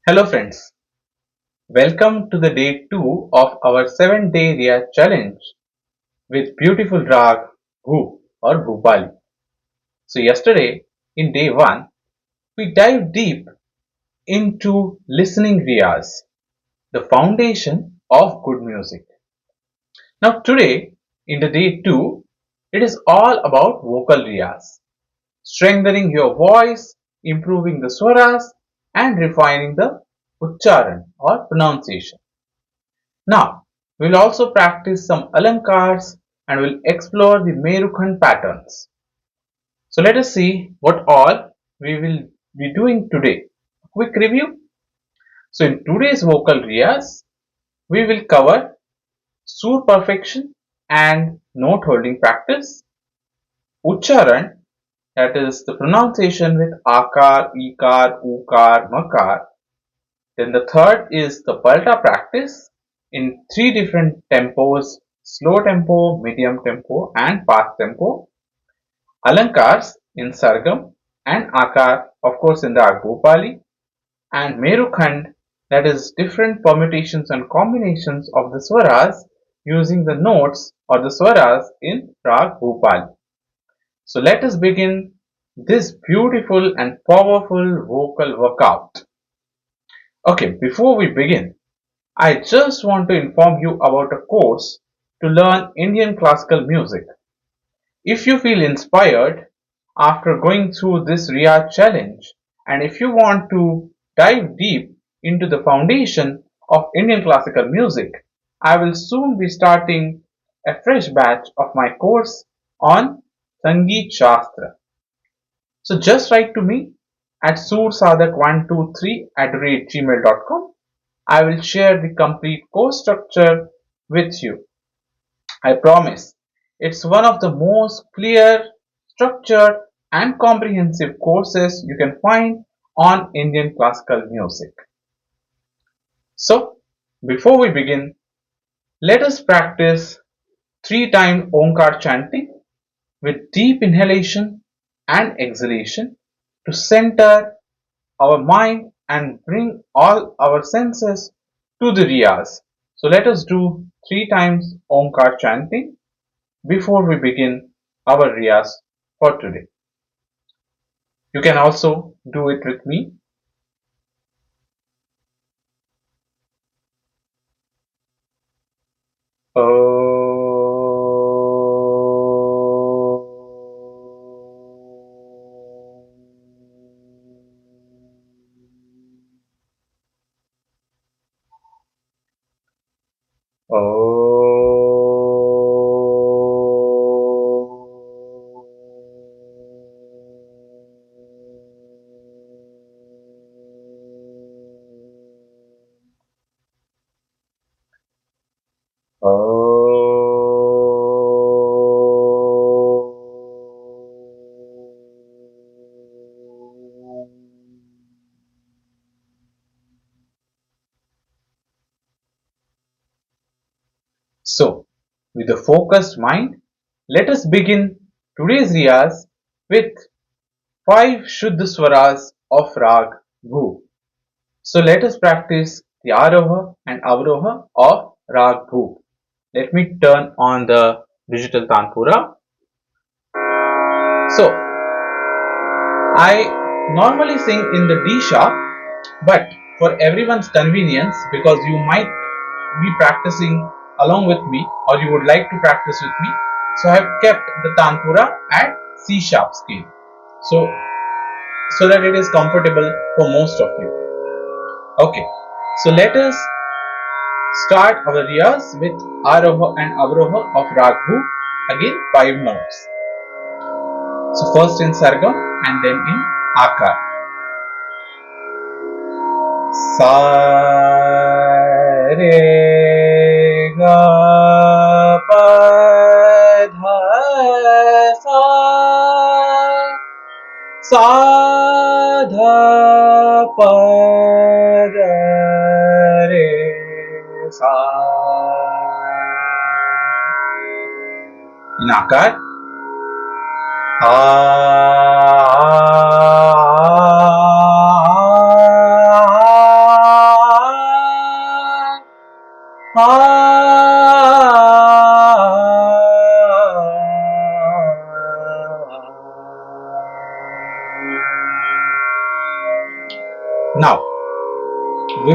Hello friends, welcome to the day 2 of our 7-day Riyaz challenge with beautiful Raag Bhoop or Bhoopali. So yesterday in day 1 we dived deep into Listening Riyaz, the foundation of good music. Now today in the day 2 it is all about vocal Riyaz, strengthening your voice, improving the Swaras and refining the Uccharan or pronunciation. Now, we'll also practice some Alankars and we'll explore the Merukhand patterns. So let us see what all we will be doing today. Quick review. So in today's vocal riyas, we will cover sur perfection and note holding practice, Uccharan, that is the pronunciation with Akaar, Ikaar, Ukaar, Makaar. Then the third is the Palta practice in three different tempos: slow tempo, medium tempo, and fast tempo. Alankars in Sargam and Akaar, of course, in Raag Bhoopali, and Merukhand, that is different permutations and combinations of the Swaras using the notes or the Swaras in Raag Bhoopali. So let us begin this beautiful and powerful vocal workout. Okay, before we begin, I just want to inform you about a course to learn Indian classical music. If you feel inspired after going through this Riyadh challenge and if you want to dive deep into the foundation of Indian classical music, I will soon be starting a fresh batch of my course on Sangeet Shastra. So just write to me at sursadak123 at gmail.com. I will share the complete course structure with you. I promise. It's one of the most clear, structured, and comprehensive courses you can find on Indian classical music. So, before we begin, let us practice 3 time Onkar chanting with deep inhalation and exhalation to center our mind and bring all our senses to the Riyaz. So let us do 3 times Omkar chanting before we begin our Riyaz for today. You can also do it with me. So, with a focused mind, let us begin today's Riyaz with 5 Shuddha Swaras of Raag Bhoop. So let us practice the Aroha and Avroha of Raag Bhoop. Let me turn on the digital Tanpura. So I normally sing in the D sharp, but for everyone's convenience, because you might be practicing along with me or you would like to practice with me, so I have kept the Tanpura at C sharp scale. So that it is comfortable for most of you. Okay, so let us start our riyas with Aroha and Avroha of Raag Bhoop. Again 5 notes. So first in Sargam and then in Akaar. Sa re ga pa dha sa sa dha pa ga re sa. In Akaar, a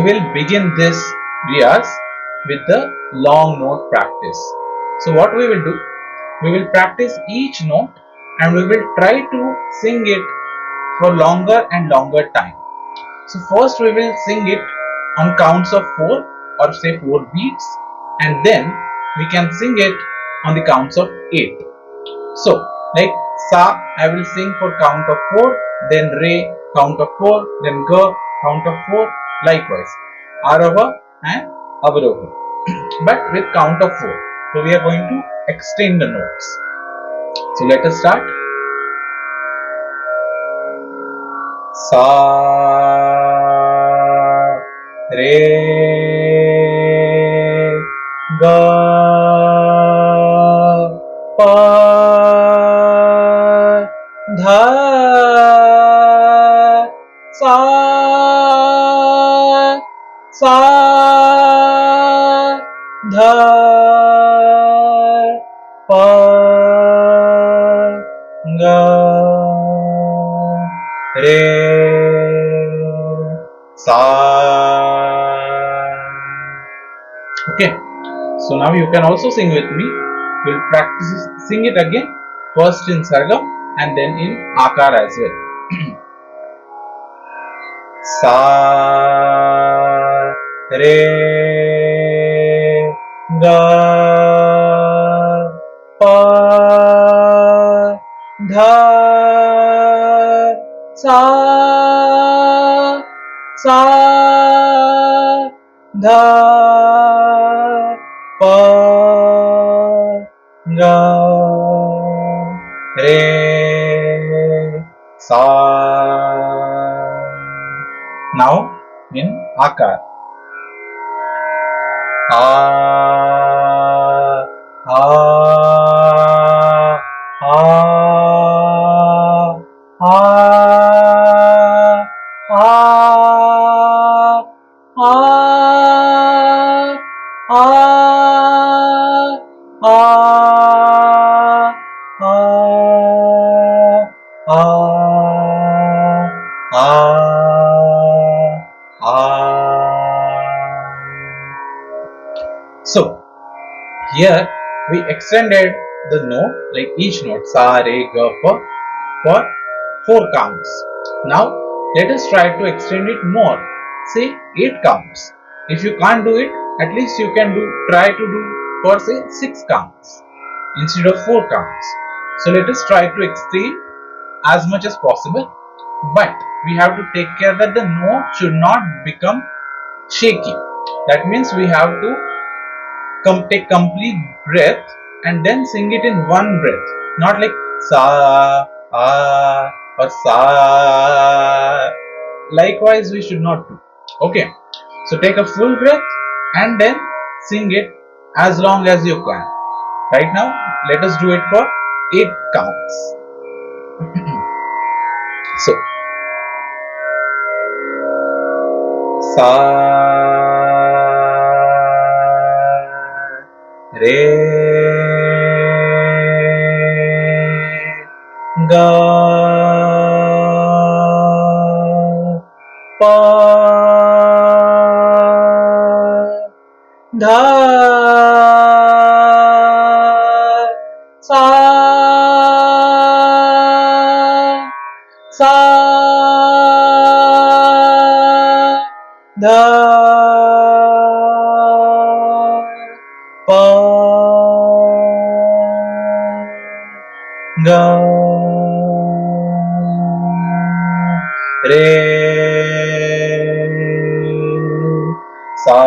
we will begin this Riyaz with the long note practice. So what we will do, we will practice each note and we will try to sing it for longer and longer time. So first we will sing it on counts of 4 or say 4 beats, and then we can sing it on the counts of 8. So like Sa, I will sing for count of 4, then Re count of 4, then Ga count of 4, likewise Arava and Avaroha, but with count of 4. So we are going to extend the notes. So let us start. Sa, Re, Ga, Pa, Dha, Sa, Sa, Dha, Pa, Ga, Re, Sa. Okay, so now you can also sing with me. We'll practice sing it again, first in Sargam and then in Akaar as well. Sa, Re, Ga, Pa, Dha, Sa, Sa, Dha, Pa, Ga, Re, Sa. Now in Akaar. A, A, A, A, A, A, So here we extended the note, like each note Sa, Re, Ga, Pa, for 4 counts. Now let us try to extend it more, say 8 counts. If you can't do it, at least you can try to do for say 6 counts instead of 4 counts. So let us try to extend as much as possible, but we have to take care that the note should not become shaky. That means we have to take complete breath and then sing it in one breath, not like Sa, or Sa. Likewise, we should not do. Okay, so take a full breath and then sing it as long as you can. Right now, let us do it for 8 counts. So, Sa, Re, Ga, Pa, Dha, Sa, Sa, Dha, Pa, Ga, Re, Sa.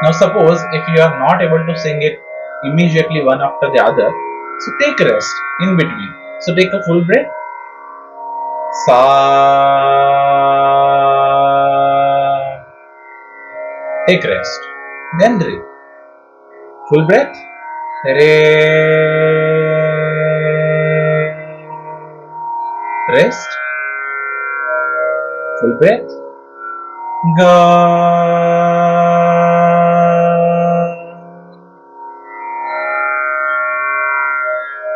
Now suppose if you are not able to sing it immediately one after the other, so take rest in between. So take a full breath. Sa, take rest. Then Re. Full breath. Re, rest. Full breath. Ga,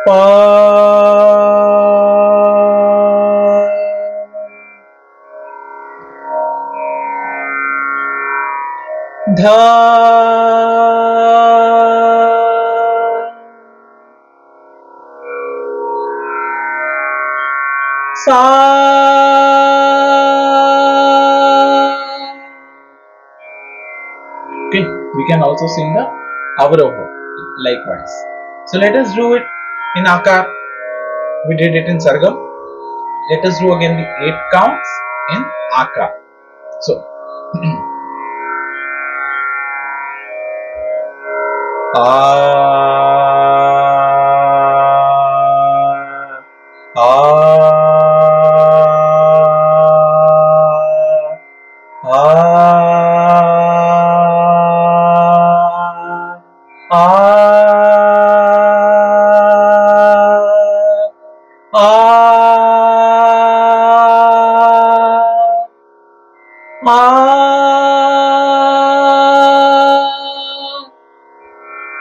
Pa, dha, sa, okay. We can also sing the avroha likewise. So let us do it in Akaar. We did it in Sargam. Let us do again the 8 counts in Akaar. So a,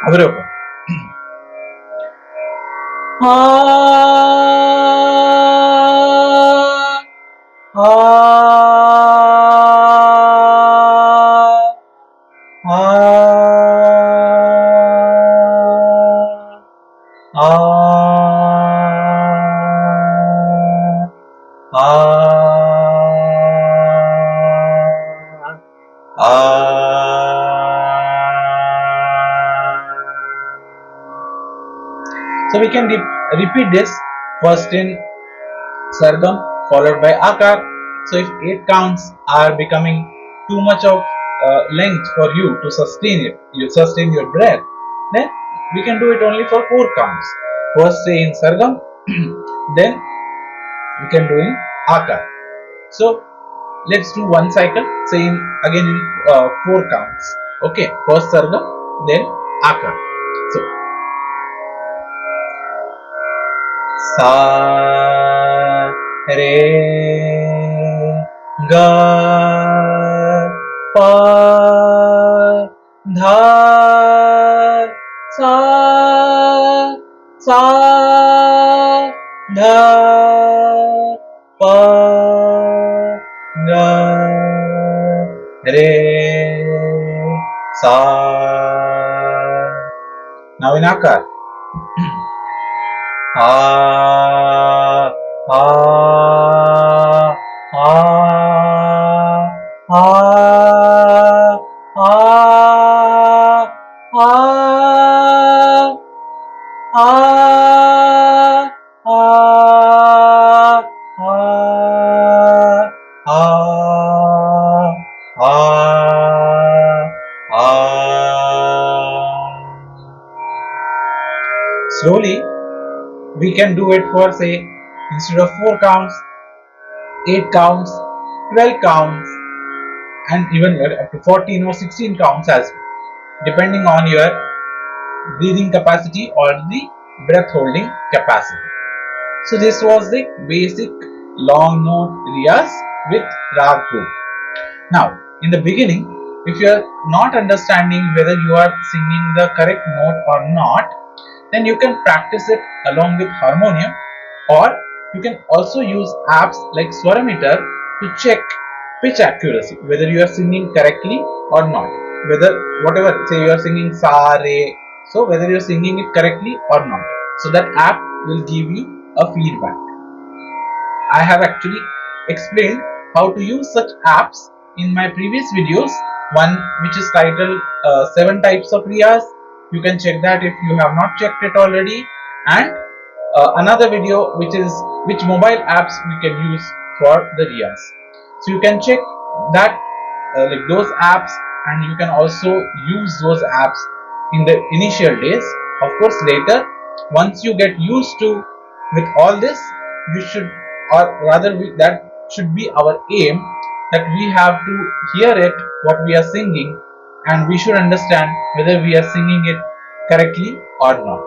avroha. So we can repeat this first in Sargam followed by Akaar. So if 8 counts are becoming too much of length for you to sustain it, you sustain your breath, then we can do it only for 4 counts. First say in Sargam, then we can do in Akaar. So let's do one cycle, say again in 4 counts. Okay, first Sargam, then Akaar. So sa, re, ga, pa, dha, sa, dha, pa, ga, re, sa. Now in Akaar. A, a, a, a, a, slowly we can do it for, say, instead of 4 counts, 8 counts, 12 counts, and even up to 14 or 16 counts as well, depending on your breathing capacity or the breath holding capacity. So this was the basic long note Riyaz with Raag Bhoop. Now, in the beginning, if you are not understanding whether you are singing the correct note or not, then you can practice it along with harmonium, or you can also use apps like Swarameter to check pitch accuracy, whether you are singing correctly or not, whether whatever, say you are singing sa, re, so whether you are singing it correctly or not. So that app will give you a feedback. I have actually explained how to use such apps in my previous videos, one which is titled 7 types of Riyaz. You can check that if you have not checked it already, and another video which is which mobile apps we can use for the Riyaz. So you can check that like those apps, and you can also use those apps in the initial days. Of course, later, once you get used to with all this, you should, or rather that should be our aim, that we have to hear it what we are singing, and we should understand whether we are singing it correctly or not.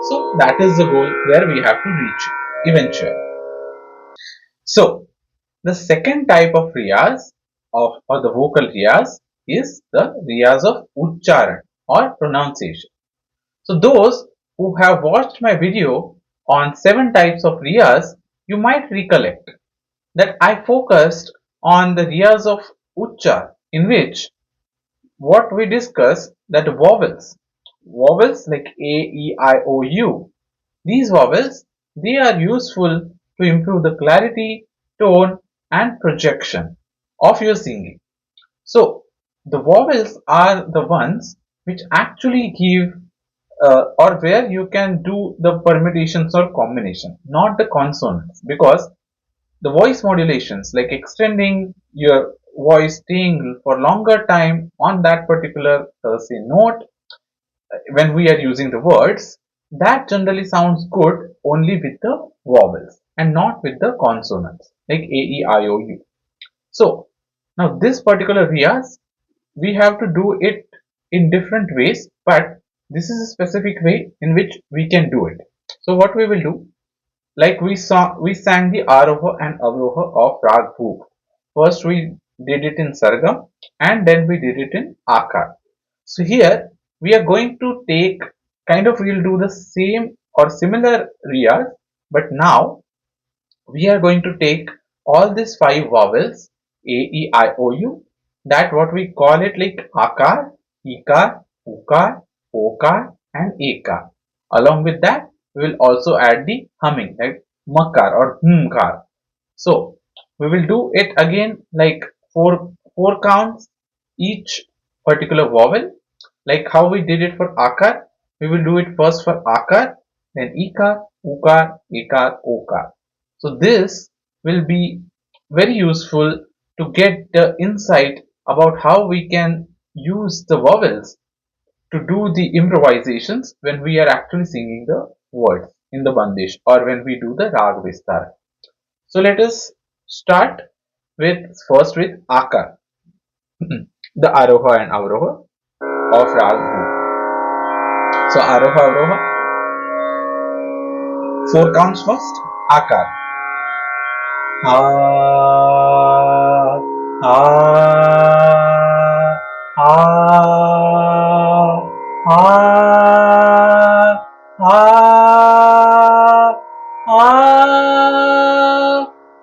So that is the goal where we have to reach eventually. So the second type of Riyaz or the vocal Riyaz is the Riyaz of Uccharan or pronunciation. So those who have watched my video on 7 types of Riyaz, you might recollect that I focused on the Riyaz of Ucchar, in which what we discussed, that vowels like A, E, I, O, U, these vowels, they are useful to improve the clarity, tone and projection of your singing. So the vowels are the ones which actually give or where you can do the permutations or combination, not the consonants, because the voice modulations like extending your voice staying for longer time on that particular say note when we are using the words, that generally sounds good only with the vowels and not with the consonants like A, E, I, O, U. So now this particular riyaz, we have to do it in different ways, but this is a specific way in which we can do it. So what we will do, like we sang the Aroha and Avroha of Raag Bhoop. First we did it in Sargam and then we did it in Akaar. So here we are going to take we'll do the same or similar riyaz, but now we are going to take all these five vowels A, E, I, O, U, that what we call it like Akaar, Ikaar, Ukaar, Okaar and Ekaar. Along with that, we will also add the humming like Makar or Humkar. So we will do it again like four counts each particular vowel, like how we did it for Akar. We will do it first for Akar, then Ikaar, Ukaar, Ekaar, Okaar. So this will be very useful to get the insight about how we can use the vowels to do the improvisations when we are actually singing the words in the bandish or when we do the rag vistar. So let us start with first with Akaar, the Aroha and Avroha of Raag Bhoop. So Aroha Avroha, four counts first. Akaar. Ah, ah, ah, ah, ah,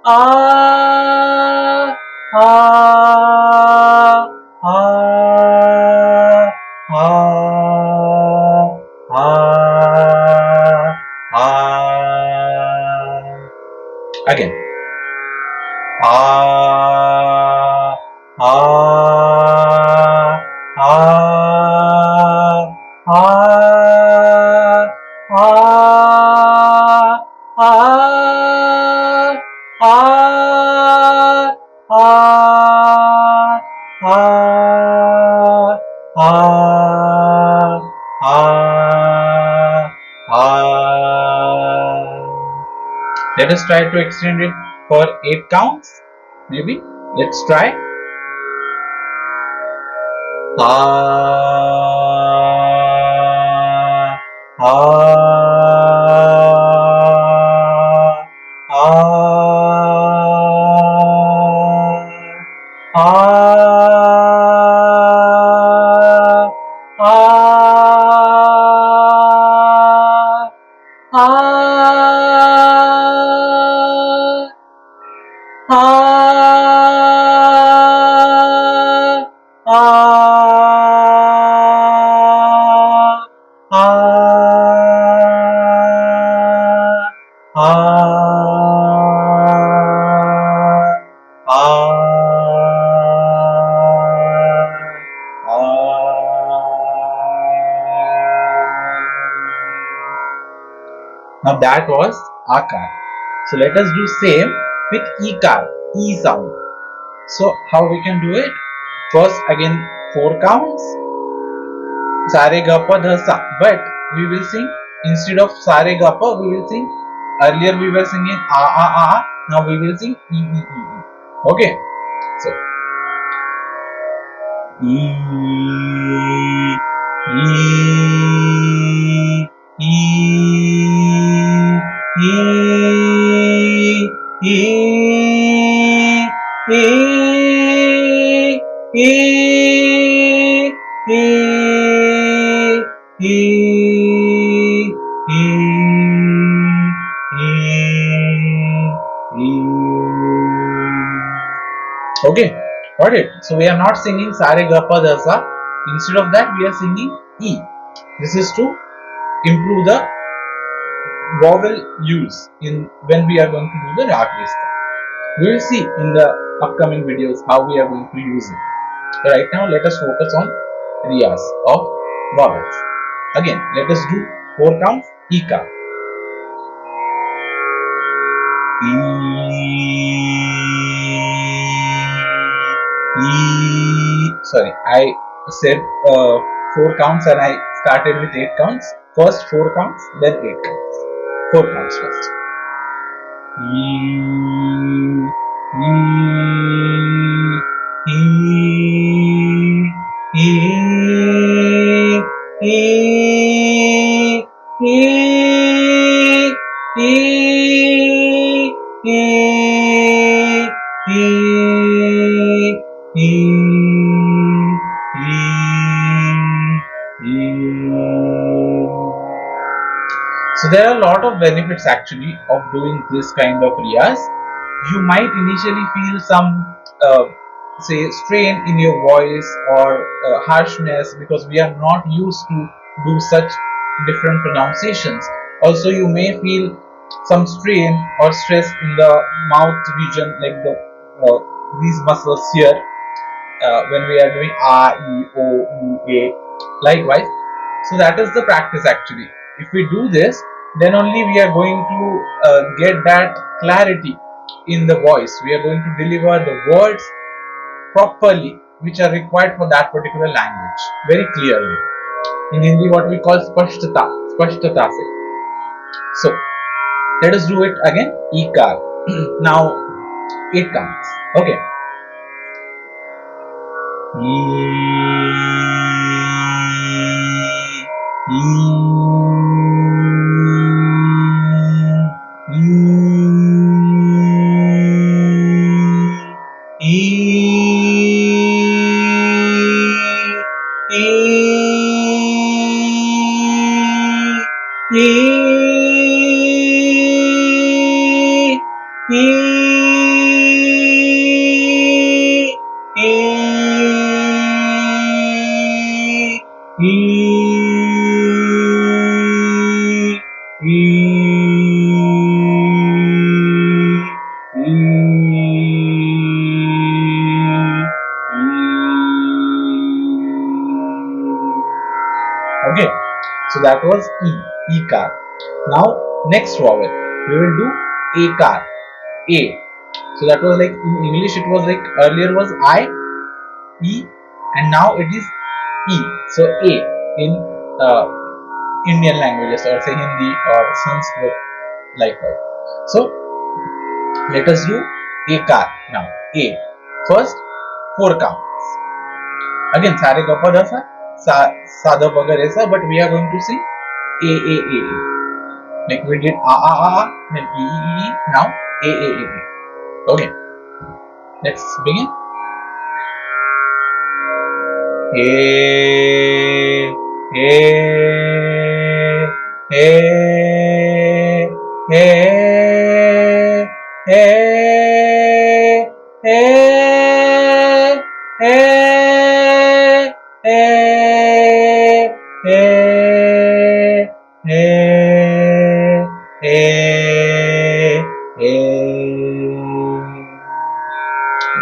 ah, ah, ah, ah, again. Ah, ah, ah, ah, ah, ah, ah, ah, ah, Let us try to extend it for 8 counts. Maybe. Let's try. Ah, ah, ah, ah, ah, ah, ah, Now that was Akaar. So let us do same with Ikaar, E sound. So how we can do it? First again 4 counts. Sare ga pa dha sa. But we will sing instead of sare ga pa, we will sing. Earlier we were singing a a a. Now we will sing e e e e. Okay. So e e e e e e Okay, got it. So we are not singing Sare Ga Pa Da Sa. Instead of that, we are singing E. This is to improve the vowel use in when we are going to do the Raag Vista. We will see in the upcoming videos how we are going to use it. So right now, let us focus on Riyaz of vowels. Again, let us do 4 counts. Ikaar. Sorry, I said 4 counts and I started with 8 counts. First 4 counts, then 8 counts. 4 counts first. So there are a lot of benefits actually of doing this kind of riyaz. You might initially feel some say strain in your voice or harshness because we are not used to do such different pronunciations. Also, you may feel some strain or stress in the mouth region, like these muscles here when we are doing a, e, o, u, a. Likewise, so that is the practice actually. If we do this, then only we are going to get that clarity in the voice. We are going to deliver the words properly which are required for that particular language very clearly. In Hindi, what we call spashtata se. So let us do it again. Ikaar. Now it comes. Okay. Okay, so that was E, Ekaar. Now next vowel, we will do Ekaar, A. So that was like in English, it was like earlier was I, E, and now it is E. So A in Indian languages, or say Hindi or Sanskrit, likewise. So let us do Ekaar now. A. First 4 counts. Again, sare gappa dasa, sada pagaresa, but we are going to sing A. Like we did a, then E, now A. Okay, let's begin.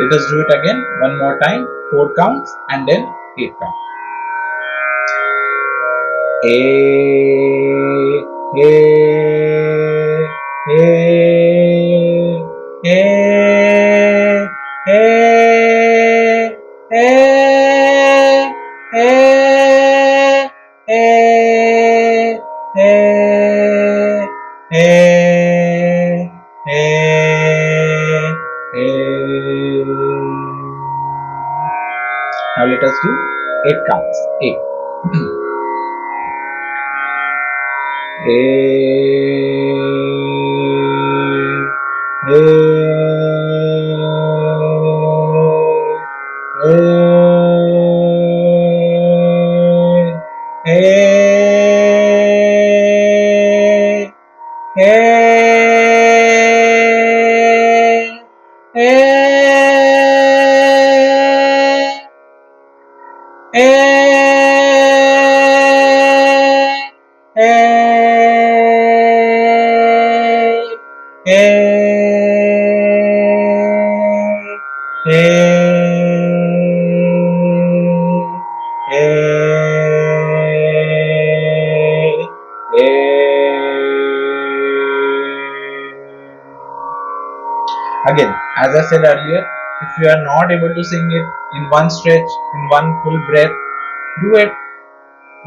Let us do it again one more time, 4 counts and then 8 counts. Now let us do 8 counts. A. A. Again, as I said earlier, if you are not able to sing it in one stretch, in one full breath, do it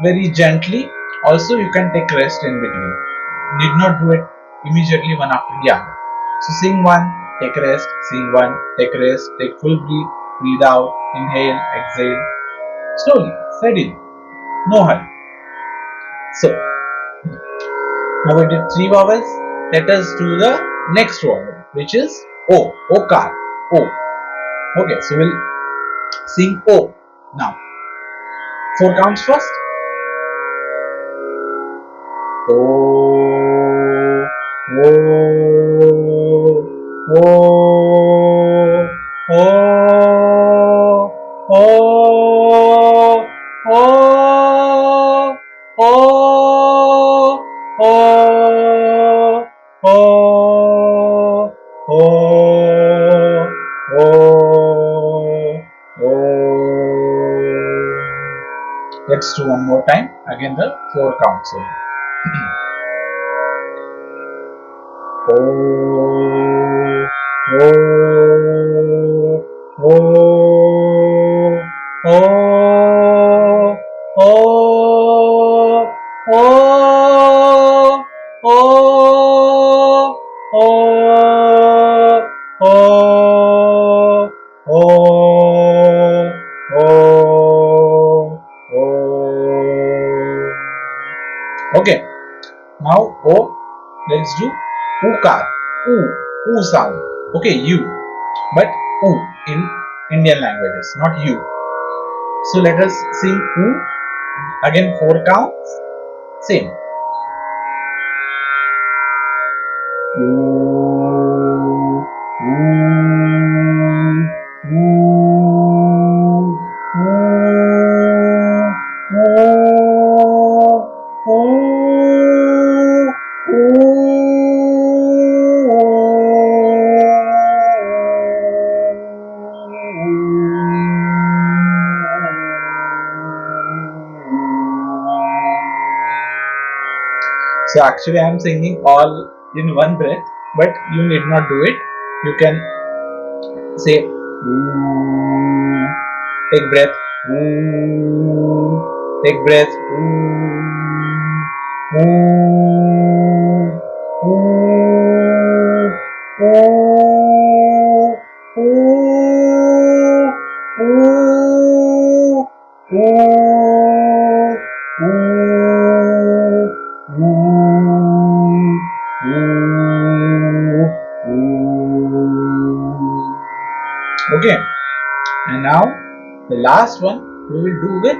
very gently. Also, you can take rest in between. Need not do it immediately one after the other. So sing one, take rest, sing one, take rest, take full breath, breathe out, inhale, exhale, slowly, steadily, no hurry. So now we did 3 vowels. Let us do the next vowel, which is O, Okaar, O. Okay, so we'll sing O now. 4 counts first. O, O, O, O, O, O, O, O, O, O. Let's do one more time. Again the 4 counts. O, O, O, O, O, O, Okay, now O, let's do Ukaar, U sound. Okay, U, but U in Indian languages, not U. So let us sing U. Again 4 counts, same. U, U, U, So actually I am singing all in one breath, but you need not do it. You can say ooh, take breath, ooh, take breath, ooh, ooh, ooh, ooh, ooh, ooh, Okay, and now the last one we will do with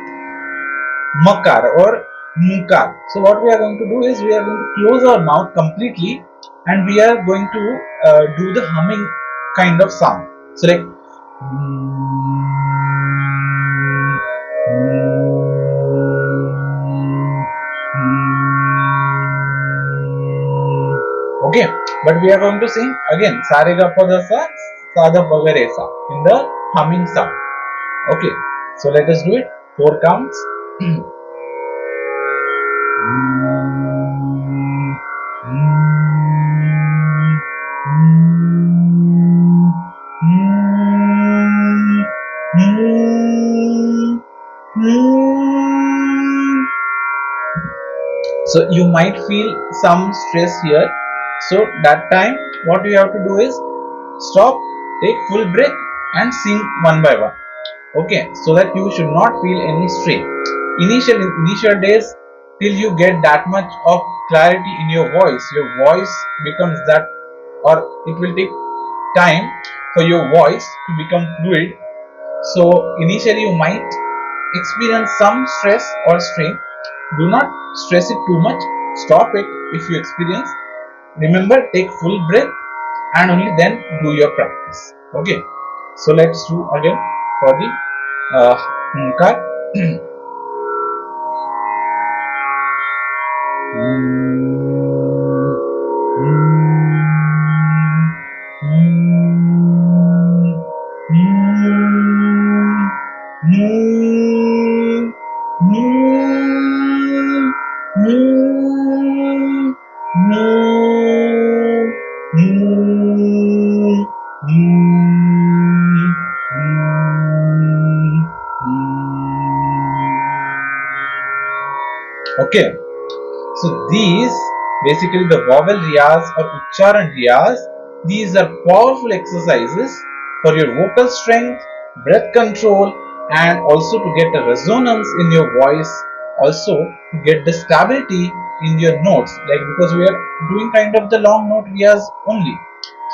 Makar or Mukar. So what we are going to do is we are going to close our mouth completely and we are going to do the humming kind of sound. So like okay, but we are going to sing again sa re ga pa da sa sa da pa ga re sa in the humming sound. Okay, so let us do it. 4 counts. So you might feel some stress here. So that time what you have to do is stop, take full breath and sing one by one. Okay, so that you should not feel any strain. Initial days, till you get that much of clarity in your voice becomes that, or it will take time for your voice to become fluid. So initially you might experience some stress or strain. Do not stress it too much. Stop it if you experience. Remember, take full breath and only then do your practice. Okay, so let's do again for the Okaar. Okay, so these basically the vowel riyaz or Uccharan riyaz, these are powerful exercises for your vocal strength, breath control, and also to get a resonance in your voice, also to get the stability in your notes, like because we are doing kind of the long note riyaz only,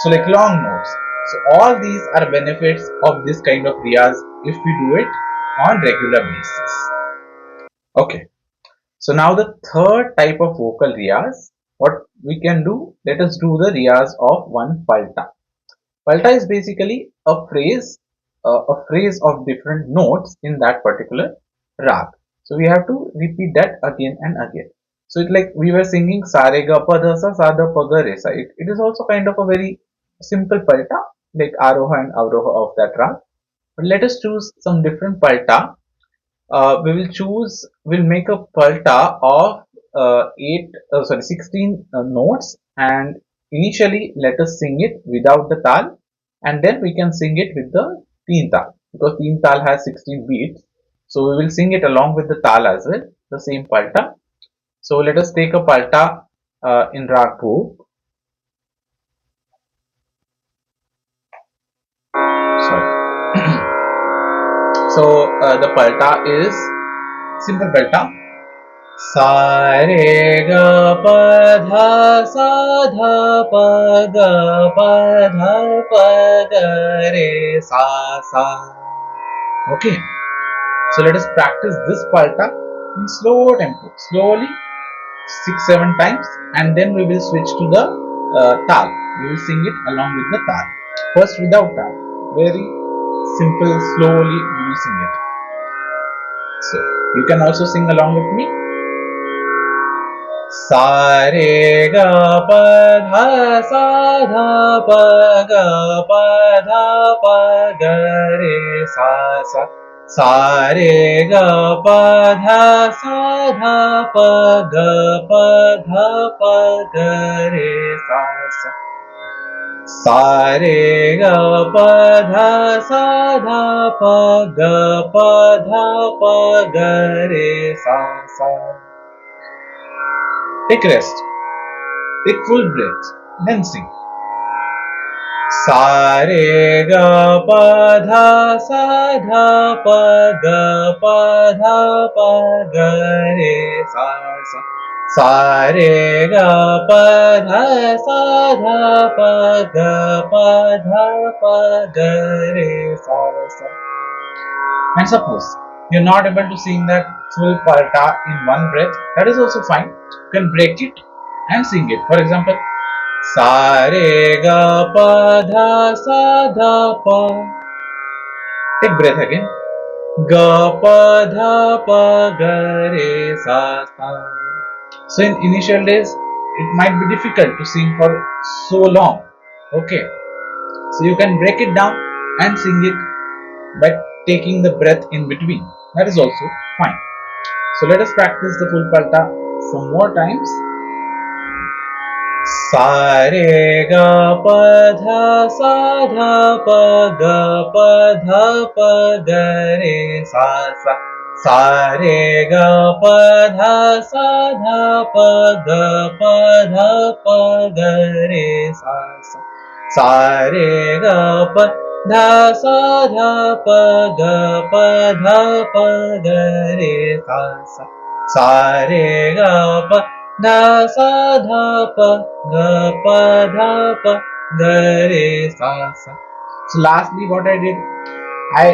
so like long notes. So all these are benefits of this kind of riyaz if we do it on regular basis. Okay. So now the third type of vocal riyaz, what we can do, let us do the riyaz of one palta. Palta is basically a phrase of different notes in that particular rag. So we have to repeat that again and again. So it's like we were singing sa re ga pa dha sa sa dha pa ga re sa. It is also kind of a very simple palta, like aroha and avroha of that rag. But let us choose some different palta. We'll make a palta of 16 notes, and initially let us sing it without the tal, and then we can sing it with the teen tal, because teen tal has 16 beats. So we will sing it along with the tal as well, the same palta. So let us take a palta in Raag Bhoop. Sorry. So the palta is simple palta. सा रे ग प ध सा ध प ग प ध प ग re sa sa. Okay, so let us practice this palta in slow tempo, slowly 6-7 times, and then we will switch to the tal. We will sing it along with the tal. First without tal, very simple, slowly we will sing it. So you can also sing along with me. सा रे ग प ध सा ध प ग प ध प ग re sa sa. सा रे ग प ध सा ध प ग प ध प ग re sa sa. सा रे ग प ध सा ध प ग प ध प ग re sa sa. Take rest. Take full breath. Then sing. Sa re ga pa dha sa dha pa ga pa dha pa ga re sa sa. Sa re ga pa dha sa dha pa ga pa dha pa ga re sa sa. And suppose you're not able to sing that full palta in one breath, that is also fine. You can break it and sing it. For example, sa re ga pa dha sa dha pa. Take breath again. Ga pa dha pa ga re sa sa. So in initial days, it might be difficult to sing for so long. Okay, so you can break it down and sing it by taking the breath in between. That is also fine. So let us practice the full palta some more times. सा रे ग प ध सा ध प ग प ध प ग re sa sa. सा रे ग प ध सा ध प ग प ध प ग re sa sa. सा रे ग प ध सा ध प ग प ध प ग re sa sa. सा रे ग प dha sa dha pa ga pa dha pa ga re sa sa. So lastly, what I did, I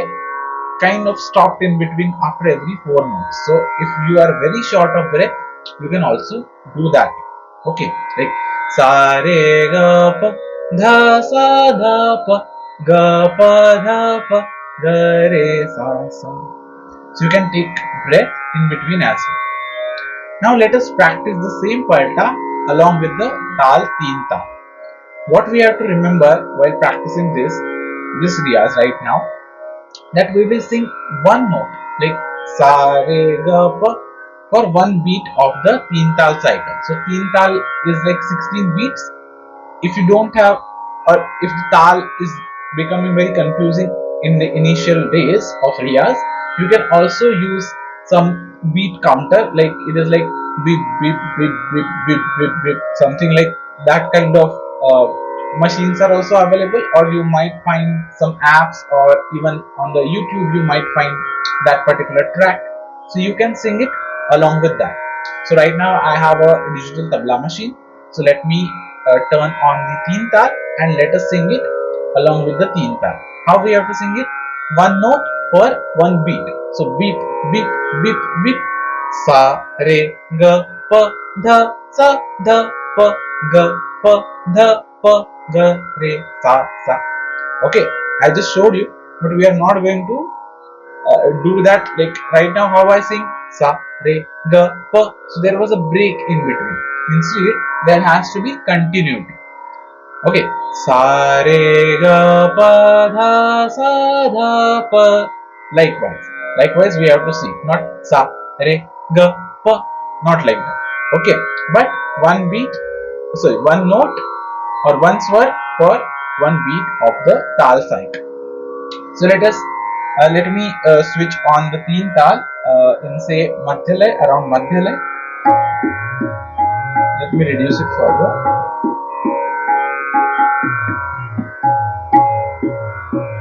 kind of stopped in between after every 4 notes. So if you are very short of breath, you can also do that. Okay, like sa re ga pa dha sa dha pa ga pa dha pa ga re sa sa. So you can take breath in between as well. Now let us practice the same palta along with the tal teen tal. What we have to remember while practicing this riyaz right now, that we will sing one note like sa re ga pa for one beat of the teen tal cycle. So teen tal is like 16 beats. If you don't have, or if the tal is becoming very confusing in the initial days of riyaz, you can also use some beat counter, like it is like beep beep beep beep beep beep beep, something like that kind of machines are also available, or you might find some apps, or even on the YouTube you might find that particular track, so you can sing it along with that. So right now I have a digital tabla machine, so let me turn on the teen taal and let us sing it along with the teen taal. How we have to sing it? One note per one beat. So beep beep beep beep, sa re ga pa dha sa dha pa ga pa dha pa ga re sa sa. Okay, I just showed you, but we are not going to do that like right now. How I sing sa re ga pa, so there was a break in between. Instead, there has to be continuity. Okay, sa re ga pa dha sa dha pa. Likewise we have to sing not sa re ga pa, not like that. Okay, but one beat, sorry, one note or one swar for one beat of the taal cycle. So let me switch on the teen taal in say madhyalay, around madhyalay. Let me reduce it further.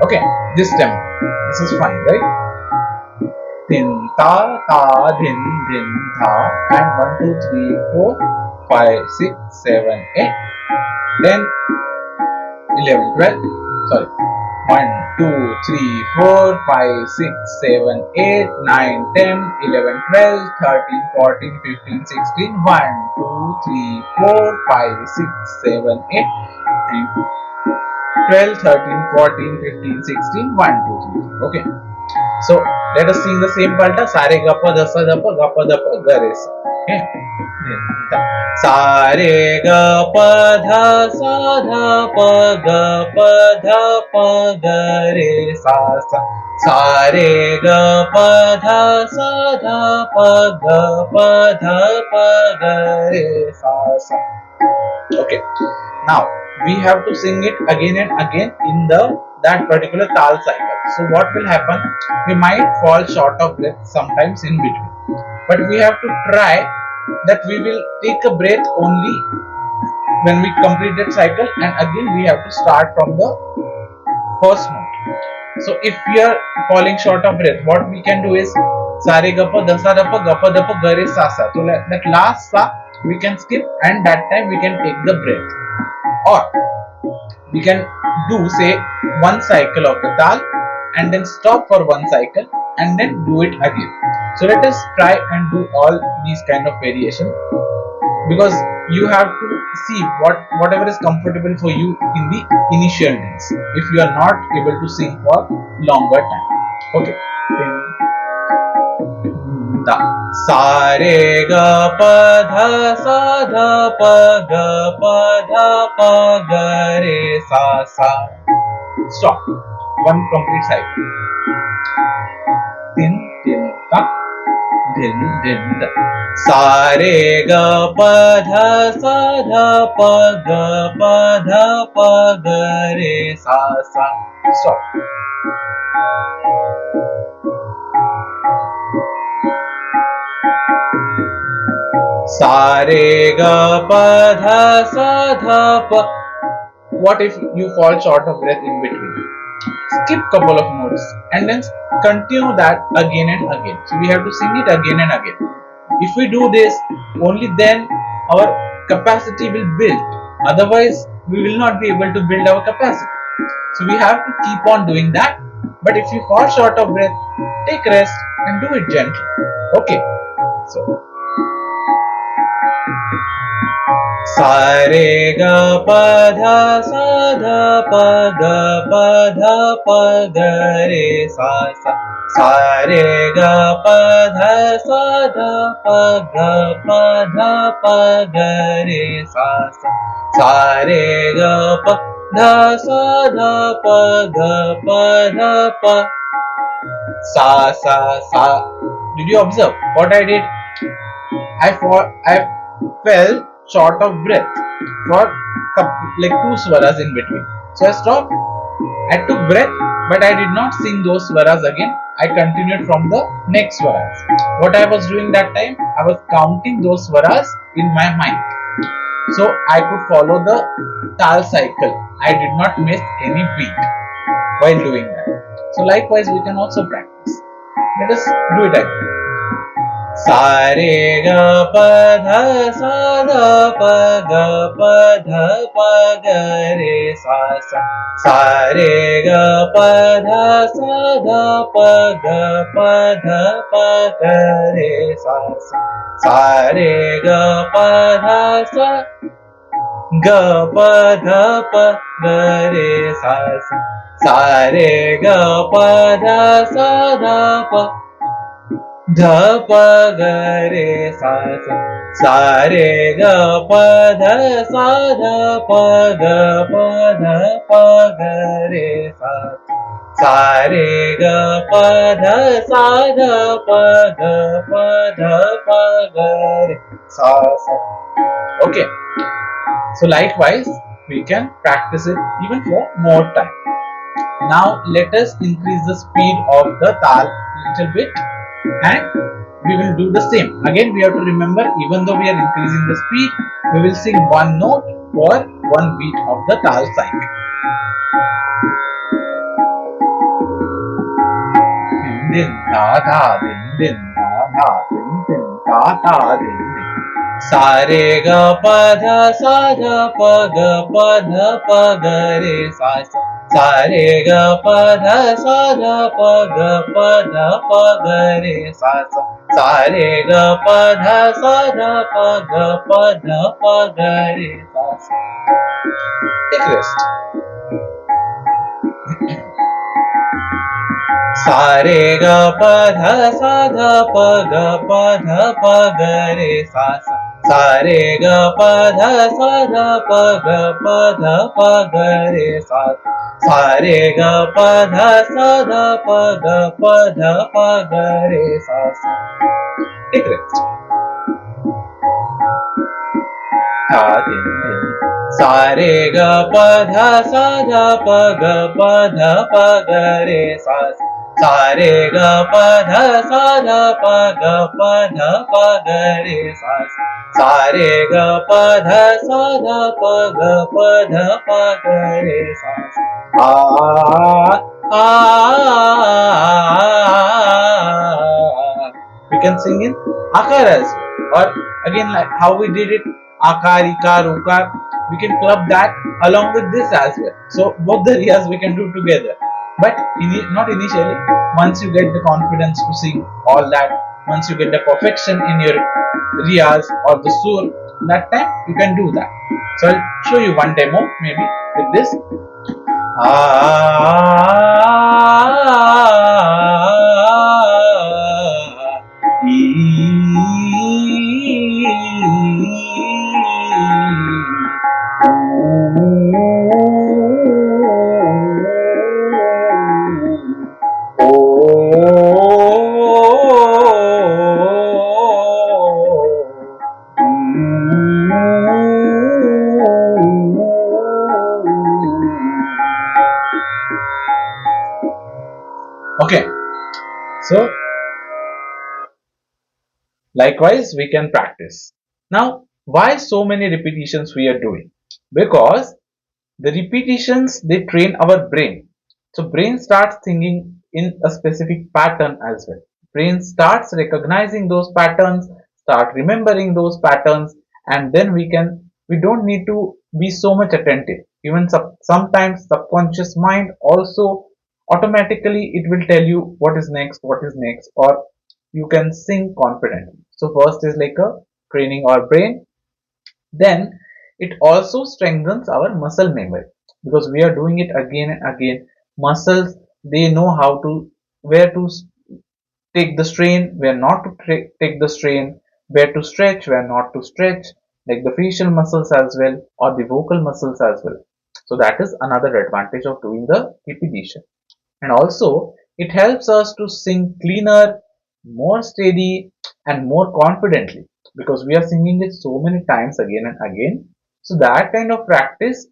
Okay, this tempo, this is fine, right? Din ta ta din din tha, and 1 2 3 4 5 6 7 8, then 11 12, sorry, 1 2 3 4 5 6 7 8 9 10 11 12 13 14 15 16, 1 2 3 4 5 6 7 8 9 12 13 14 15 16, 1 2 3. Okay, so let us sing the same palta. Sare ga pa dasa da pa ga pa da pa ga re sa. Okay, sare ga pa dha sa dha pa ga pa dha pa ga re sa sa. Sare ga pa dha sa dha pa ga pa dha pa ga re sa sa. Okay, now we have to sing it again and again in that particular taal cycle. So what will happen? We might fall short of breath sometimes in between, but we have to try that we will take a breath only when we complete that cycle, and again we have to start from the first note. So if we are falling short of breath, what we can do is sa re ga pa da sa da pa ga pa da pa ga re sa sa. So that last sa we can skip, and that time we can take the breath, or we can do say one cycle of the taal and then stop for one cycle and then do it again. So let us try and do all these kind of variation, because you have to see whatever is comfortable for you in the initial days if you are not able to sing for longer time. Okay, da sa re ga pa dha sa dha pa ga pa dha pa ga re sa sa. Stop. One complete cycle. Din din ta, din din da. Sa re ga pa dha sa dha pa ga pa dha pa ga re sa sa. Stop. Sa re ga pa dha sa dha pa. What if you fall short of breath in between? Skip couple of notes and then continue that again and again. So we have to sing it again and again. If we do this, only then our capacity will build. Otherwise, we will not be able to build our capacity. So we have to keep on doing that. But if you fall short of breath, take rest and do it gently. Okay. So sa re ga pa dha sa dha pa ga pa dha pa ga re sa sa. Sa re ga pa dha sa dha pa ga pa dha pa ga re sa sa. Sa re ga pa dha sa dha pa ga pa dha pa sa sa sa. Did you observe what I did? I fell short of breath for like two swaras in between. So I stopped. I took breath, but I did not sing those swaras again. I continued from the next swaras. What I was doing that time, I was counting those swaras in my mind, so I could follow the tal cycle. I did not miss any beat while doing that. So likewise, we can also practice. Let us do it again. सा रे ग प ध सा ध प ग प ध प ग रे सा सा सा रे ग प ध सा ध प ग प ध प ग रे सा सा सा रे ग प ध सा ग प ध प ग रे सा सा सा रे ग प ध सा ध प ध प ग रे सा सा सा रे ग प ध सा ध प ग प ध प ग रे सा सा रे ग प ध सा ध प ग प ध प ग रे सा सा. Okay, so likewise we can practice it even for more time. Now let us increase the speed of the tal little bit, and we will do the same. Again, we have to remember, even though we are increasing the speed, we will sing one note for one beat of the tal cycle. Din din da da din din da da din din da da din din. Sa re ga pa dha sa dha pa ga pa dha pa ga re sa sa. Sa re ga pa dha sa dha pa ga pa dha pa ga re sa sa. Sa re ga pa dha sa dha pa ga pa dha pa ga re sa sa. Take rest. सा रे ग प ध सा ध प ग प ध प ग रे सा सा सा रे ग प ध सा ध प ग प ध प ग रे सा सा रे ग प ध सा ध प ग प ध प ग रे सा सा. Take rest. धा दिन दिन सा रे ग प ध सा ध प ग प ध प ग रे सा सा रे ग प ध सा ध प ग प ध प ग रे सा सा रे ग प ध सा ध प ग प ध प ग रे सा we can sing in Akaar as well, or again like how we did it, Akaar, Ikaar, Okaar, we can club that along with this as well. So both the riyas we can do together, but not initially. Once you get the confidence to sing all that, once you get the perfection in your riyaz or the sur, that time you can do that. So I'll show you one demo maybe with this. Okay, so likewise we can practice. Now why so many repetitions we are doing? Because the repetitions, they train our brain. So brain starts thinking in a specific pattern as well. Brain starts recognizing those patterns, start remembering those patterns, and then we don't need to be so much attentive. Even sometimes subconscious mind also automatically it will tell you what is next, or you can sing confidently. So first is like a training our brain, then it also strengthens our muscle memory, because we are doing it again and again. Muscles, they know how to, where to take the strain, where not to take the strain, where to stretch, where not to stretch, like the facial muscles as well, or the vocal muscles as well. So that is another advantage of doing the repetition. And also it helps us to sing cleaner, more steady, and more confidently, because we are singing it so many times again and again. So that kind of practice,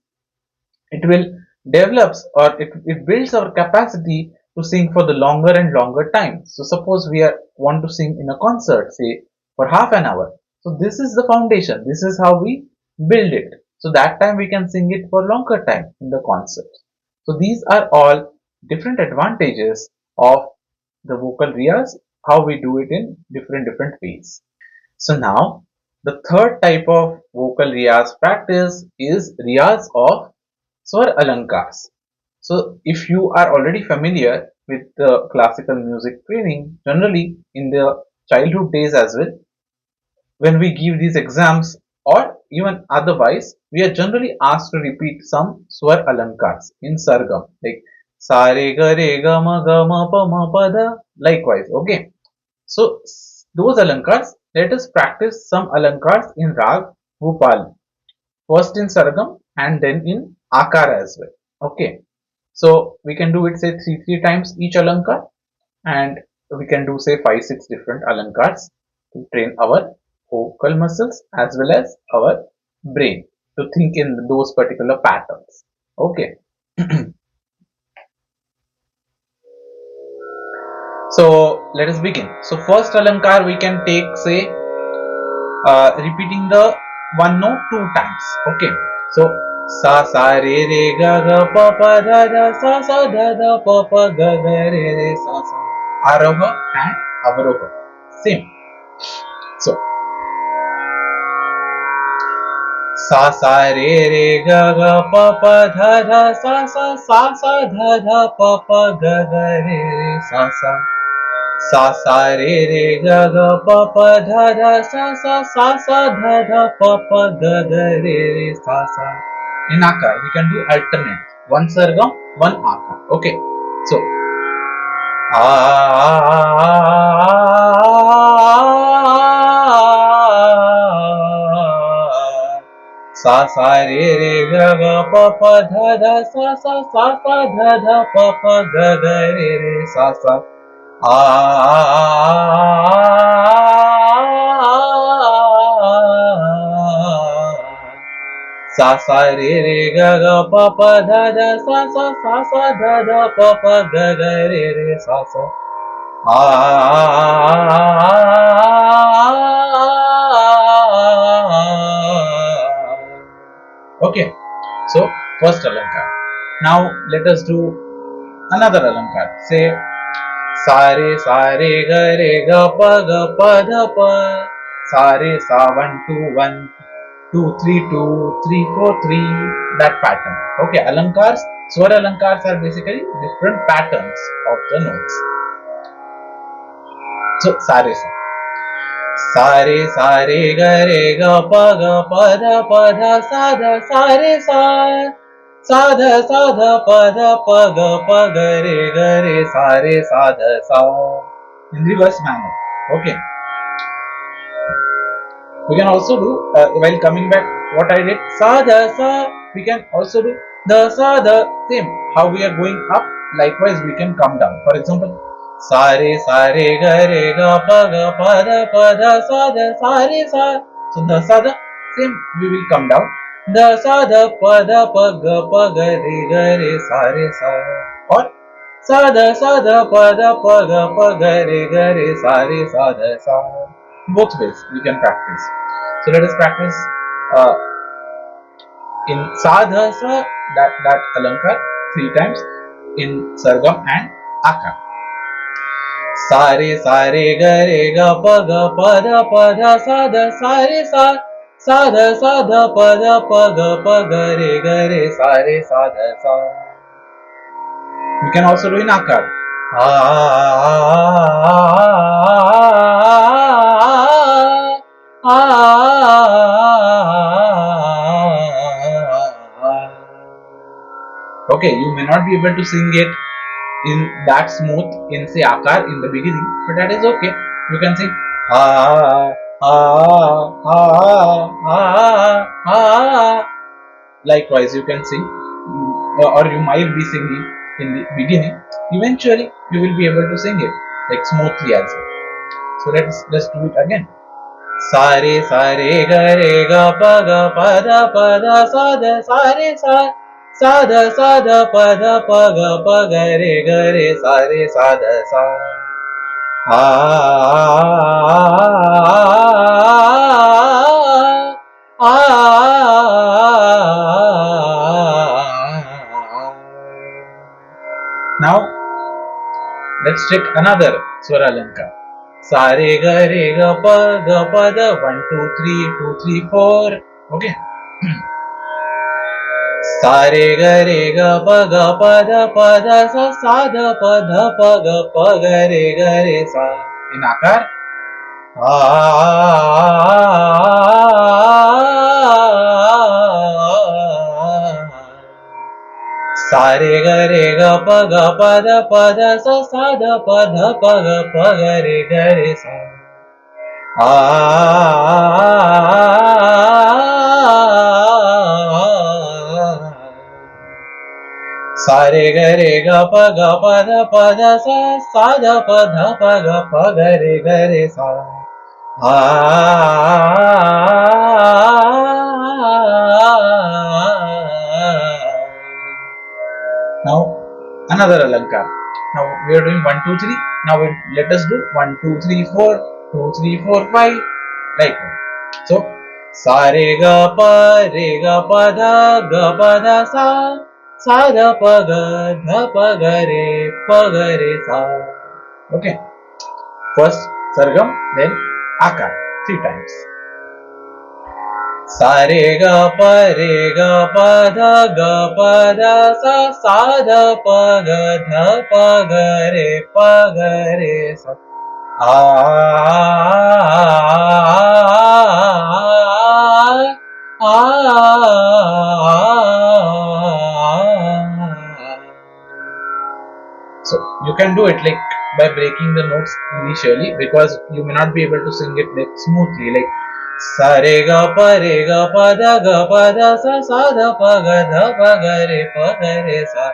it will develops, or it builds our capacity to sing for the longer and longer time. So suppose we want to sing in a concert, say for half an hour. So this is the foundation. This is how we build it. So that time we can sing it for longer time in the concert. So these are all different advantages of the vocal riyaz, how we do it in different ways. So now the third type of vocal riyaz practice is riyaz of Swar Alankars. So if you are already familiar with the classical music training, generally in the childhood days as well, when we give these exams or even otherwise, we are generally asked to repeat some Swar Alankars in Sargam, like Sa re ga re ga ma pa ma pa da. Likewise, okay. So those Alankars, let us practice some Alankars in Raag Bhoopali. First in Sargam and then in Akaar as well. Okay. So we can do it say three times each Alankar, and we can do say 5 6 different Alankars to train our vocal muscles as well as our brain to think in those particular patterns. Okay. So let us begin. So first Alankar we can take say repeating the one note two times. Okay. So sa sa re re ga ga pa pa da da sa sa da da pa pa ga ga re re sa sa. Aroha and avaroha. Same. So sa sa re re ga ga pa pa dha dha sa sa sa sa dha dha pa pa ga ga re re sa sa. Sa sa re re ga ga pa pa dha dha sa sa sa sa dha dha pa pa ga ga re re sa sa. In Akaar, we can do alternate. One Sargam, one Akaar. Okay. So sa sa re re ga ga pa pa dha dha sa sa sa sa dha dha pa pa ga ga re re sa sa. Sa sa re re ga ga pa pa dha dha sa sa sa sa dha dha pa pa ga ga re re sa sa. Okay, so first Alankar. Now let us do another Alankar. Say sa re ga re ga pa dha pa. Sa re sa 1 2 1 2 3 2 3 4 3. That pattern. Okay, Alankars. Swar Alankars are basically different patterns of the notes. So sa re sa. Sa re ga re ga pa dha sa dha sa re sa. Sa dha pa ga re sa dha sa. In reverse manner. Okay. We can also do while coming back what I did sa dha sa. We can also do the sa dha same. How we are going up, likewise we can come down. For example, sa re ga pa dha sa dha sa re sa. So the sa dha same we will come down. The sa dha pa ga re sa or sa dha pa ga re sa dha sa. Both ways we can practice. So let us practice in sa dha sa that Alankar 3 times in Sargam and Akaar. Sa re ga pa dha sa dha sa re sa. Sa dha pa ga re sa dha sa. We can also do in Akaar. Okay, you may not be able to sing it in that smooth in say Akaar in the beginning, but that is okay. You can sing likewise you can sing, or you might be singing in the beginning. Eventually you will be able to sing it like smoothly also. So let's do it again. Sa re ga pa dha sa dha sa re sa. Sada sada pada paga pagare gare sare sada sa. Now let's take another Swara Alankar. Sare ga re ga pa da 1 2 3 2 3 4. Okay. Sare ga re ga pa da sa da pa ga re sa. In Akaar. Sare ga re ga da sa da pa ga re sa. Sare ga re ga da sa da pa ga re sa. Now another Alankar. Now we are doing 1 2 3. Now let us do 1 2 3 4 2 3 4 5 like that. So sa re ga pa da sa da pa ga re sa. Okay. First Sargam, then Akaar, 3 times. Sa re ga pa da sa da pa ga re sa. So you can do it like by breaking the notes initially, because you may not be able to sing it like smoothly, like sa re ga pa da sa da pa ga re sa.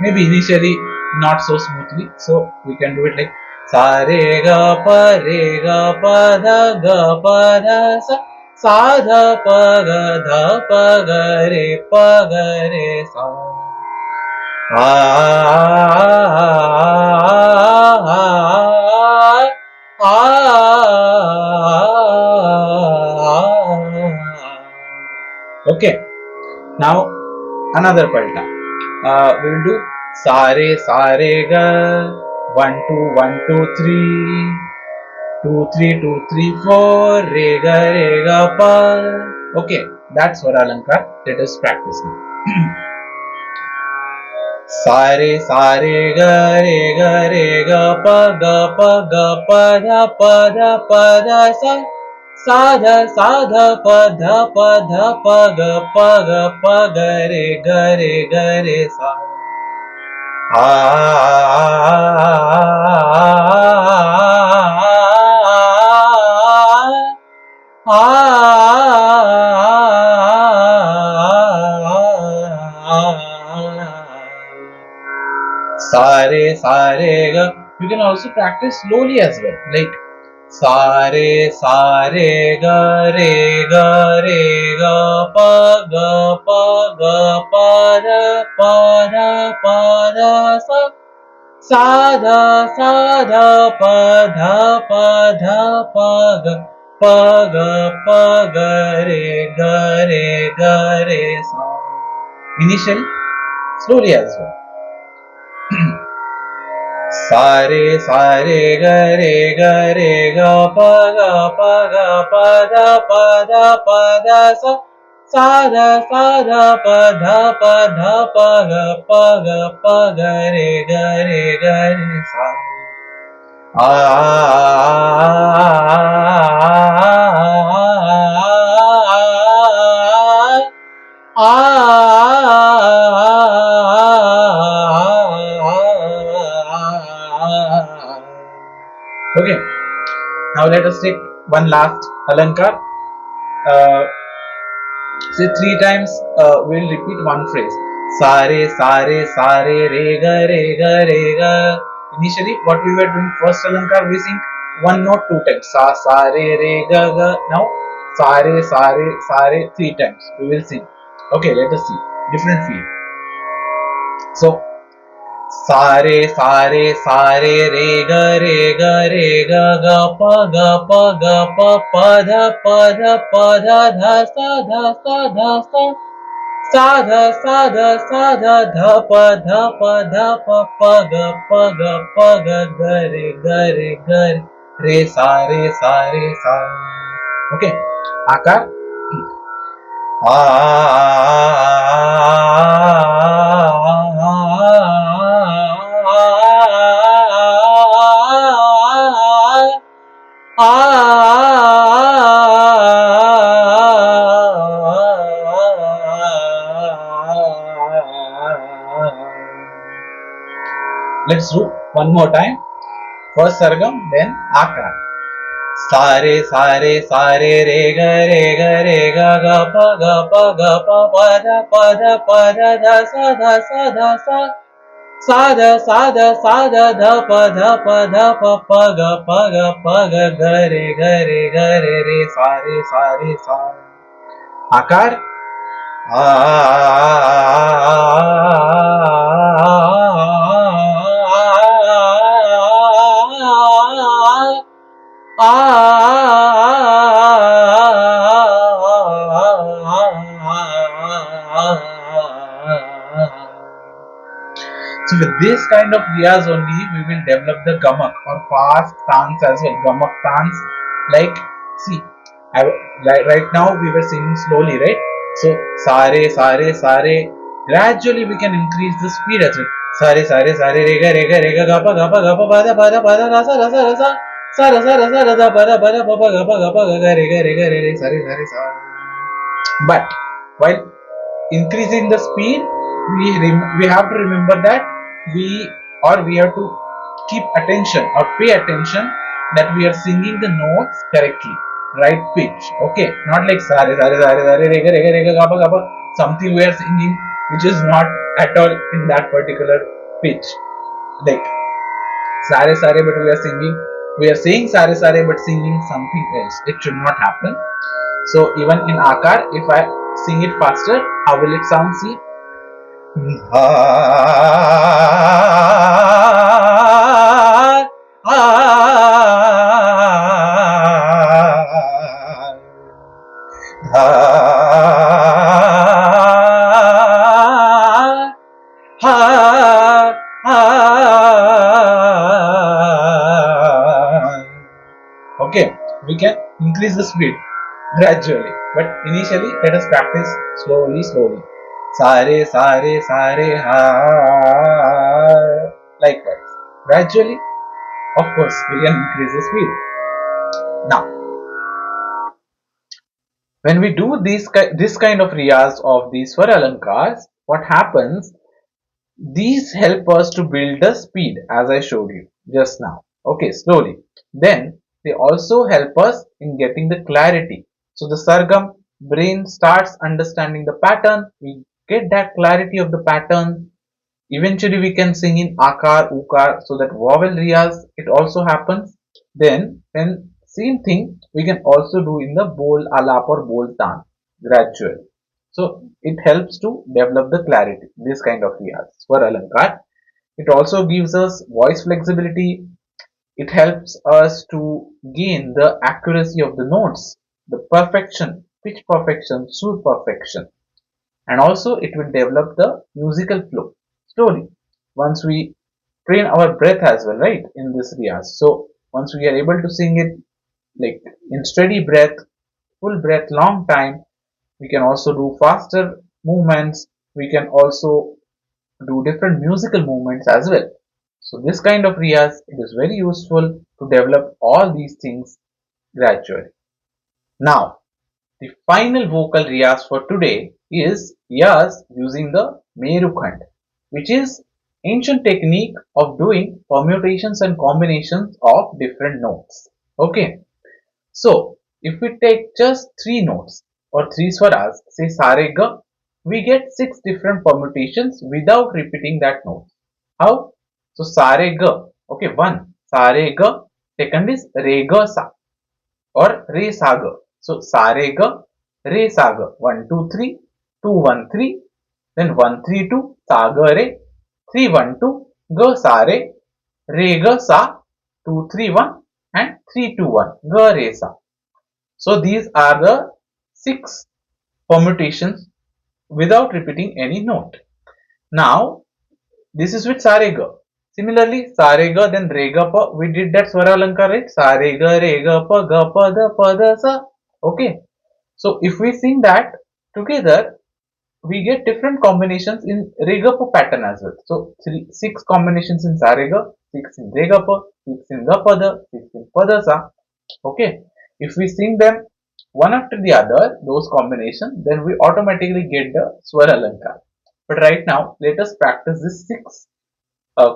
Maybe initially not so smoothly, so we can do it like sa re ga pa da sa da pa ga re sa. Okay. Now another palta. We will do sa re ga 1 2 1 2 3 2 3 2 3 4 re ga pa. Okay, that's Swara Alankar. Let us practice now. Sa re ga pa da pa da sa da pa ga re sa. Sa re ga. You can also practice slowly as well, like sa re ga pa da sa da pa ga re sa. Initially slowly as well. Sa re ga pa da sa da pa ga re sa. Okay, now let us take one last Alankar. Say 3 times, we'll repeat one phrase. Sa re re ga. Initially, what we were doing first Alankar, we sing one note two times. Sa sa re re ga ga. Now sa re three times. We will sing. Okay, let us see. Different feel. So सारे रे ग ग प ध प ग रे सा ओके आकार Let's do one more time. First Sargam, then Akaar. सारे रे ग प ध रे सा आकार So with this kind of riyaz only we will develop the gamak or fast stance as well. Gamak stance, like see, right now we were singing slowly, right? So sare. Gradually we can increase the speed as well. Sare rega gapa pada rasa sara da pada gapa rega sare. But while increasing the speed, we have to remember that we have to keep attention or pay attention that we are singing the notes correctly, right pitch. Okay, not like sare rega gapa something we are singing which is not at all in that particular pitch, like sare but we are saying sare but singing something else. It should not happen. So even in Akaar, if I sing it faster, how will it sound? See, okay, we can increase the speed gradually, but initially let us practice slowly. Sare ha. Likewise, gradually, of course, we can increase the speed. Now, when we do this kind of riyaz of these Swara Alankars, what happens? These help us to build the speed as I showed you just now. Okay, slowly. Then they also help us in getting the clarity. So the Sargam brain starts understanding the pattern. We get that clarity of the pattern. Eventually we can sing in Akaar, Ukaar, so that vowel riyaz it also happens. Then same thing we can also do in the bol alap or bol tan gradually. So it helps to develop the clarity, this kind of riyaz for Alankar. It also gives us voice flexibility. It helps us to gain the accuracy of the notes, the perfection, pitch perfection, sur perfection. And also it will develop the musical flow slowly. Once we train our breath as well, right, in this riyaz. So once we are able to sing it like in steady breath, full breath, long time, we can also do faster movements. We can also do different musical movements as well. So this kind of riyaz, it is very useful to develop all these things gradually. Now, the final vocal riyaz for today is riyaz using the Merukhand, which is ancient technique of doing permutations and combinations of different notes. Okay, so if we take just three notes or three swaras, say sare ga, we get six different permutations without repeating that note. How? So sare ga, okay, one sare ga, Second is re ga sa or re sa ga. So sa re ga, re sa ga. 1 2 3, 2 1 3, then 1 3 2, sa ga re, 3 1 2, ga sa re ga sa, 2 3 1, and 3 2 1, ga re sa. So these are the 6 permutations without repeating any note. Now this is with Sarega. Similarly, Sarega then Rega Pa. We did that Swara Alankar, right? Sarega Rega Pa Ga Pa Da Sa. Okay. So if we sing that together, we get different combinations in Rega Pa pattern as well. So 6 combinations in Sarega, 6 in Rega Pa, 6 in Ga Pa Da, 6 in Pa Da Sa. Okay. If we sing them one after the other, those combinations, then we automatically get the Swara Alankar. But right now, let us practice this 6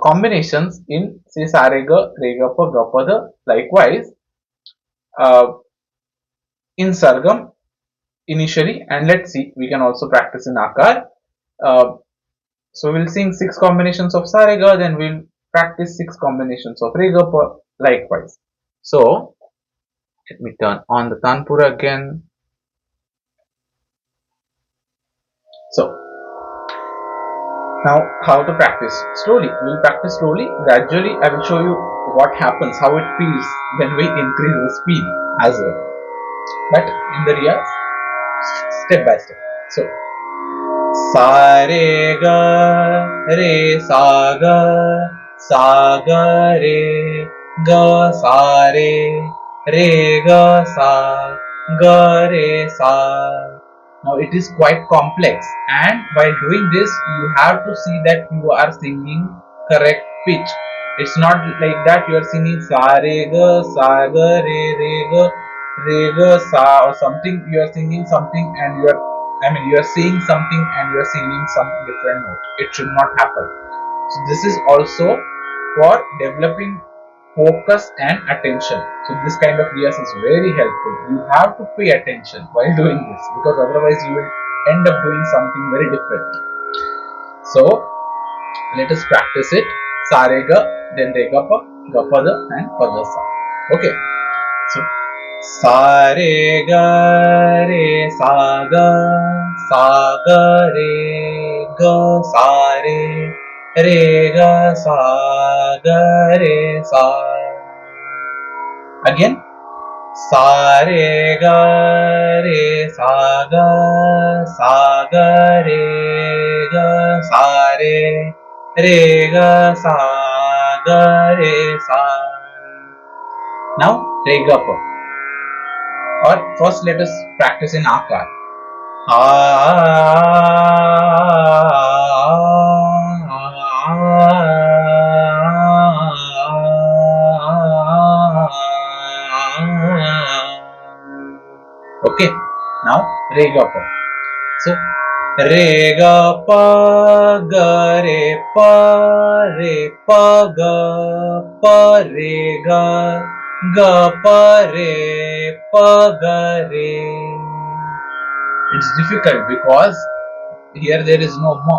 combinations in say Sarega, Rega Pa, Ga Pa Da. Likewise, uh, in Sargam initially, and let's see, we can also practice in Akaar. Uh, so we'll sing 6 combinations of Sarega, then we'll practice 6 combinations of Rega Pa. Likewise. So let me turn on the Tanpura again. So now how to practice slowly. We'll practice slowly. Gradually, I will show you what happens, how it feels when we increase the speed as well. But in the Riyaz, step by step. So, sa re ga sa ga re ga sa. Now it is quite complex, and while doing this, you have to see that you are singing correct pitch. It's not like that you are singing sa re ga sa or something. You are singing something and you are saying something and you are singing some different note. It should not happen. So this is also for developing focus and attention. So this kind of riyaz is very helpful. You have to pay attention while doing this, because otherwise you will end up doing something very different. So let us practice it. Sa re ga, then re ga pa da, and pa da sa. Okay. So sa re ga sa ga re ga sa. Again, sa re ga sa ga re ga sa. Now re ga pa. Or first let us practice in Akaar. Okay, now re ga pa. So re ga pa ga re pa ga pa re ga pa ga re. It's difficult because here there is no ma.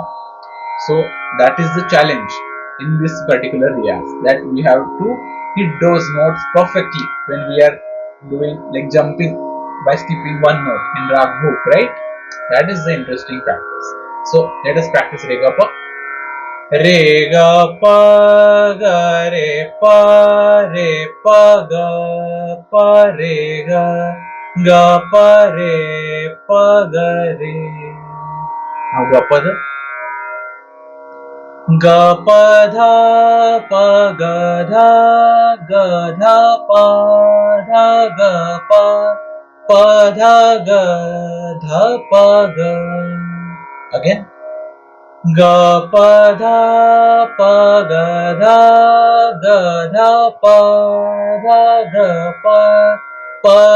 So that is the challenge in this particular riyaz, that we have to hit those notes perfectly when we are doing like jumping by skipping one note in Raag Bhoop, right? That is the interesting practice. So let us practice re ga pa. Re ga pa ga re pa ga pa re ga pa ga re. Now ga pa da. Ga pa dha pa ga dha pa dha ga dha pa ga. Again, ga pa dha ga dha pa ga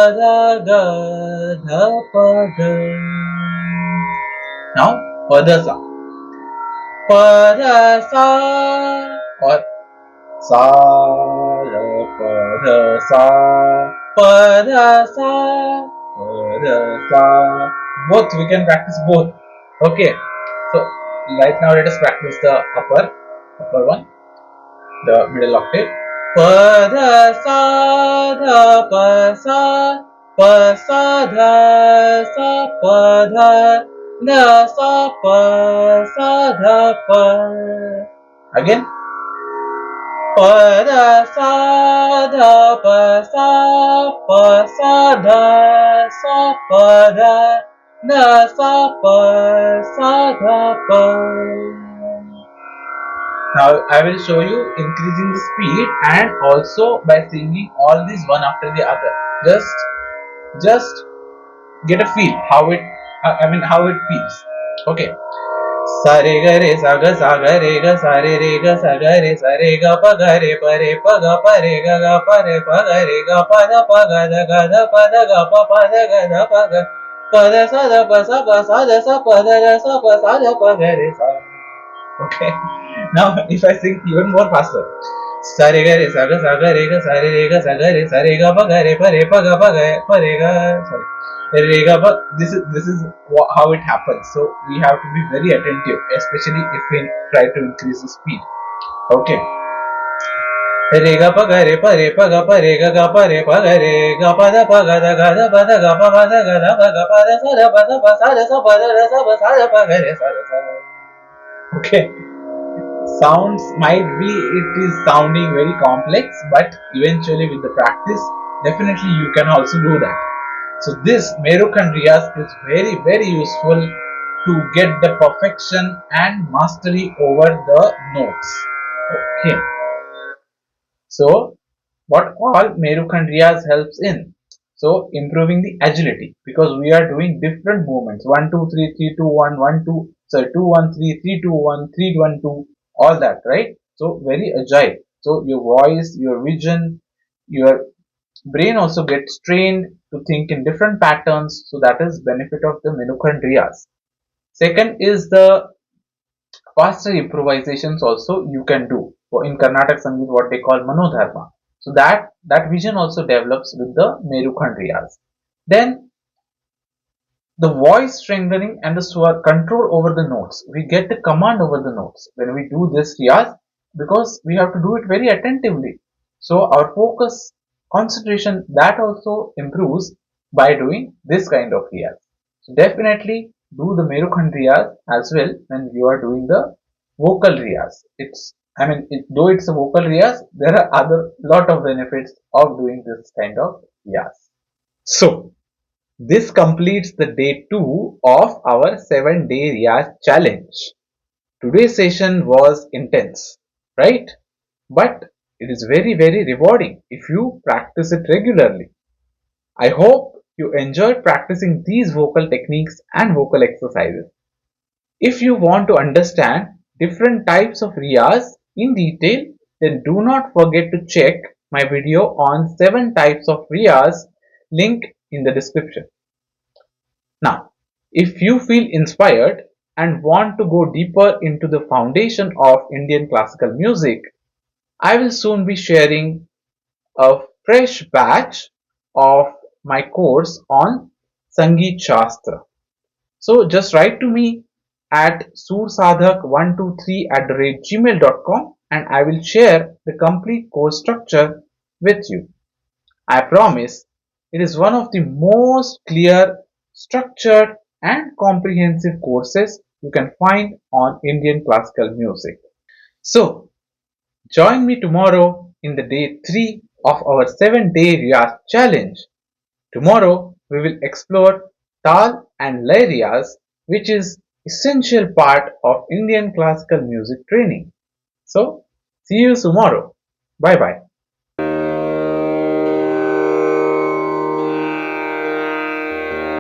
dha pa ga. Now pa da sa. Pa da sa or sa pa da sa both we can practice both. Okay, so right now let us practice the upper one, the middle octave. pa dha sa dha pa sa dha sa pa dha dha sa dha pa. Again. Pa dha sa dha pa sa dha pa dha dha sa dha pa. Now I will show you increasing the speed and also by singing all these one after the other. Just get a feel how it how it feels. Okay. Sa re ga re sa ga re ga sa re ga pa ga re pa re pa ga re ga pa da pa da pa da sa pa ga re sa. Okay. Now if I sing even more faster. Sa re ga re sa ga re ga sa re ga pa re ga sorry. Re ga pa this is how it happens. So we have to be very attentive, especially if we try to increase the speed. Okay. Re ga pa ga re ga pa re sa. Okay. Sounds might be it is sounding very complex, but eventually with the practice definitely you can also do that. So this Merukhand Riyaz is very useful to get the perfection and mastery over the notes. Okay. So what all Merukhand Riyaz helps in? So improving the agility, because we are doing different movements 1 2 3 3 2 1 1 2, so 2 1 3 3 2 1 3 1 2, all that, right? So very agile. So your voice, your vision, your brain also gets trained to think in different patterns. So that is benefit of the Merukhand Riyaz. Second is the faster improvisations also you can do. So in Carnatic Sangeet, what they call Manodharma. So that vision also develops with the Merukhand Riyaz. Then the voice strengthening and the swar control over the notes. We get the command over the notes when we do this riyaz, because we have to do it very attentively. So our focus, concentration, that also improves by doing this kind of riyaz. So definitely do the Merukhand riyaz as well when you are doing the vocal riyaz. Though it's a vocal riyaz, there are other lot of benefits of doing this kind of riyaz. So this completes the day 2 of our 7-day Riyaz challenge. Today's session was intense, right? But it is very rewarding if you practice it regularly. I hope you enjoyed practicing these vocal techniques and vocal exercises. If you want to understand different types of Riyaz in detail, then do not forget to check my video on 7 types of Riyaz, link in the description. Now, if you feel inspired and want to go deeper into the foundation of Indian classical music, I will soon be sharing a fresh batch of my course on Sangeet Shastra. So just write to me at sursadhak123 at the rate gmail.com, and I will share the complete course structure with you. I promise it is one of the most clear, structured, and comprehensive courses you can find on Indian classical music. So, join me tomorrow in the day 3 of our 7-day Riyaz challenge. Tomorrow, we will explore Taal and Lay Riyaz, which is essential part of Indian classical music training. So, see you tomorrow. Bye bye.